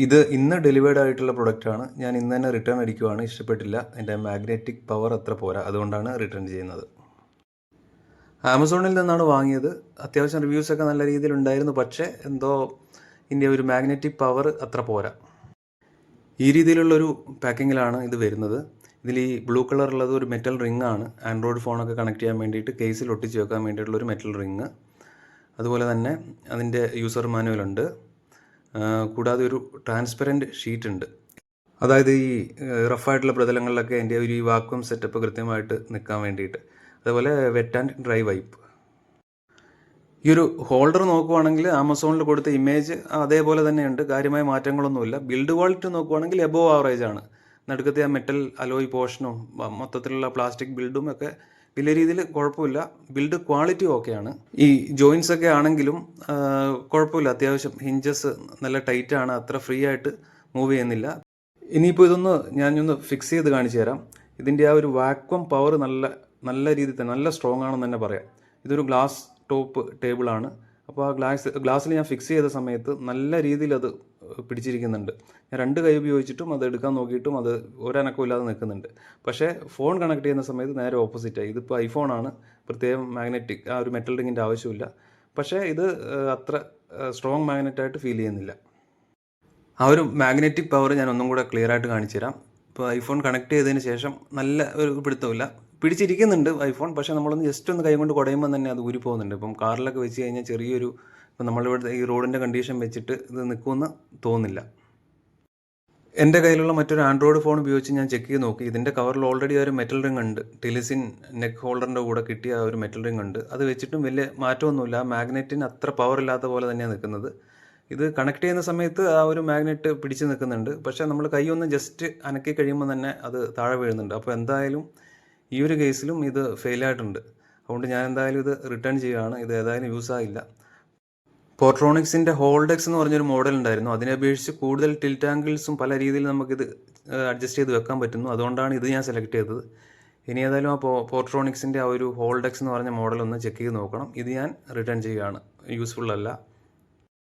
ഇത് ഇന്ന് ഡെലിവേർഡ് ആയിട്ടുള്ള പ്രൊഡക്റ്റാണ്. ഞാൻ ഇന്ന് തന്നെ റിട്ടേൺ അടിക്കുവാണ്. ഇഷ്ടപ്പെട്ടില്ല. എൻ്റെ മാഗ്നറ്റിക് പവർ അത്ര പോരാ. അതുകൊണ്ടാണ് റിട്ടേൺ ചെയ്യുന്നത്. ആമസോണിൽ നിന്നാണ് വാങ്ങിയത്. അത്യാവശ്യം റിവ്യൂസൊക്കെ നല്ല രീതിയിലുണ്ടായിരുന്നു. പക്ഷേ എന്തോ ഇതിൻ്റെ ഒരു മാഗ്നറ്റിക് പവർ അത്ര പോരാ. ഈ രീതിയിലുള്ളൊരു പാക്കിങ്ങിലാണ് ഇത് വരുന്നത്. ഇതിൽ ഈ ബ്ലൂ കളറുള്ളത് ഒരു മെറ്റൽ റിംഗ് ആണ്. ആൻഡ്രോയിഡ് ഫോണൊക്കെ കണക്ട് ചെയ്യാൻ വേണ്ടിയിട്ട് കേസിൽ ഒട്ടിച്ച് വെക്കാൻ വേണ്ടിയിട്ടുള്ളൊരു മെറ്റൽ റിംഗ്. അതുപോലെ തന്നെ അതിൻ്റെ യൂസർ മാനുവൽ ഉണ്ട്. കൂടാതെ ഒരു ട്രാൻസ്പെറൻറ്റ് ഷീറ്റ് ഉണ്ട്. അതായത് ഈ റഫായിട്ടുള്ള പ്രതലങ്ങളിലൊക്കെ എൻ്റെ ഒരു ഈ വാക്വം സെറ്റപ്പ് കൃത്യമായിട്ട് നിൽക്കാൻ വേണ്ടിയിട്ട്. അതുപോലെ വെറ്റ് ആൻഡ് ഡ്രൈ വൈപ്പ്. ഈ ഒരു ഹോൾഡർ നോക്കുവാണെങ്കിൽ ആമസോണിൽ കൊടുത്ത ഇമേജ് അതേപോലെ തന്നെയുണ്ട്. കാര്യമായ മാറ്റങ്ങളൊന്നുമില്ല. ബിൽഡ് ക്വാളിറ്റി നോക്കുവാണെങ്കിൽ എബോവ് ആവറേജ് ആണ്. നടുക്കത്തെ ആ മെറ്റൽ അലോയ് പോർഷനും മൊത്തത്തിലുള്ള പ്ലാസ്റ്റിക് ബിൽഡും ഒക്കെ വലിയ രീതിയിൽ കുഴപ്പമില്ല. ബിൽഡ് ക്വാളിറ്റി ഓക്കെയാണ്. ഈ ജോയിൻസ് ഒക്കെ ആണെങ്കിലും കുഴപ്പമില്ല. അത്യാവശ്യം ഹിഞ്ചസ് നല്ല ടൈറ്റാണ്. അത്ര ഫ്രീ ആയിട്ട് മൂവ് ചെയ്യുന്നില്ല. ഇനിയിപ്പോൾ ഇതൊന്ന് ഞാനൊന്ന് ഫിക്സ് ചെയ്ത് കാണിച്ചു തരാം. ഇതിൻ്റെ ആ ഒരു വാക്വം പവർ നല്ല രീതിയിൽ തന്നെ നല്ല സ്ട്രോങ് ആണെന്ന് തന്നെ പറയാം. ഇതൊരു ഗ്ലാസ് ടോപ്പ് ടേബിളാണ്. അപ്പോൾ ആ ഗ്ലാസ്സിൽ ഞാൻ ഫിക്സ് ചെയ്ത സമയത്ത് നല്ല രീതിയിൽ അത് പിടിച്ചിരിക്കുന്നുണ്ട്. ഞാൻ 2 കൈ ഉപയോഗിച്ചിട്ടും അത് എടുക്കാൻ നോക്കിയിട്ടും അത് ഒരനക്കവും ഇല്ലാതെ നിൽക്കുന്നുണ്ട്. പക്ഷേ ഫോൺ കണക്ട് ചെയ്യുന്ന സമയത്ത് നേരെ ഓപ്പോസിറ്റായി. ഇതിപ്പോൾ ഐഫോണാണ്. പ്രത്യേകം മാഗ്നറ്റിക് ആ ഒരു മെറ്റൽ റിങ്ങിൻ്റെ ആവശ്യമില്ല. പക്ഷേ ഇത് അത്ര സ്ട്രോങ് മാഗ്നറ്റായിട്ട് ഫീൽ ചെയ്യുന്നില്ല. ആ ഒരു മാഗ്നറ്റിക് പവർ ഞാൻ ഒന്നും കൂടെ ക്ലിയർ ആയിട്ട് കാണിച്ചു തരാം. ഇപ്പോൾ ഐഫോൺ കണക്ട് ചെയ്തതിന് ശേഷം നല്ല ഒരു പിടുത്തമില്ല. പിടിച്ചിരിക്കുന്നുണ്ട് ഐഫോൺ. പക്ഷേ നമ്മളൊന്ന് ജസ്റ്റ് ഒന്ന് കൈ കൊണ്ട് കുടയുമ്പോൾ തന്നെ അത് ഊരി പോകുന്നുണ്ട്. ഇപ്പം കാറിലൊക്കെ വെച്ച് കഴിഞ്ഞാൽ ചെറിയൊരു ഇപ്പം നമ്മളിവിടെ ഈ റോഡിൻ്റെ കണ്ടീഷൻ വെച്ചിട്ട് ഇത് നിൽക്കുമെന്ന് തോന്നുന്നില്ല. എൻ്റെ കയ്യിലുള്ള മറ്റൊരു ആൻഡ്രോയിഡ് ഫോൺ ഉപയോഗിച്ച് ഞാൻ ചെക്ക് ചെയ്ത് നോക്കി. ഇതിൻ്റെ കവറിൽ ഓൾറെഡി ഒരു മെറ്റൽ റിംഗ് ഉണ്ട്. ടെലിസിൻ നെക്ക് ഹോൾഡറിൻ്റെ കൂടെ കിട്ടിയ ഒരു മെറ്റൽ റിംഗ് ഉണ്ട്. അത് വെച്ചിട്ടും വലിയ മാറ്റമൊന്നുമില്ല. മാഗ്നറ്റിന് അത്ര പവർ ഇല്ലാത്ത പോലെ തന്നെയാണ് നിൽക്കുന്നത്. ഇത് കണക്ട് ചെയ്യുന്ന സമയത്ത് ആ ഒരു മാഗ്നറ്റ് പിടിച്ച് നിൽക്കുന്നുണ്ട്. പക്ഷേ നമ്മൾ കൈ ഒന്ന് ജസ്റ്റ് അനക്കി കഴിയുമ്പോൾ തന്നെ അത് താഴെ വീഴുന്നുണ്ട്. അപ്പോൾ എന്തായാലും ഈ ഒരു കേസിലും ഇത് ഫെയിലായിട്ടുണ്ട്. അതുകൊണ്ട് ഞാൻ എന്തായാലും ഇത് റിട്ടേൺ ചെയ്യുകയാണ്. ഇത് ഏതായാലും യൂസ് ആയില്ല. പോർട്രോണിക്സിൻ്റെ ഹോൾഡെക്സ് എന്ന് പറഞ്ഞൊരു മോഡൽ ഉണ്ടായിരുന്നു. അതിനെ അപേക്ഷിച്ച് കൂടുതൽ ടിൽറ്റ് ആംഗിൾസും പല രീതിയിൽ നമുക്കിത് അഡ്ജസ്റ്റ് ചെയ്ത് വെക്കാൻ പറ്റുന്നു. അതുകൊണ്ടാണ് ഇത് ഞാൻ സെലക്ട് ചെയ്തത്. ഇനി ഏതായാലും ആ പോർട്രോണിക്സിൻ്റെ ആ ഒരു ഹോൾഡെക്സ് എന്ന് പറഞ്ഞ മോഡൽ ഒന്ന് ചെക്ക് ചെയ്ത് നോക്കണം. ഇത് ഞാൻ റിട്ടേൺ ചെയ്യുകയാണ്. യൂസ്ഫുൾ അല്ല.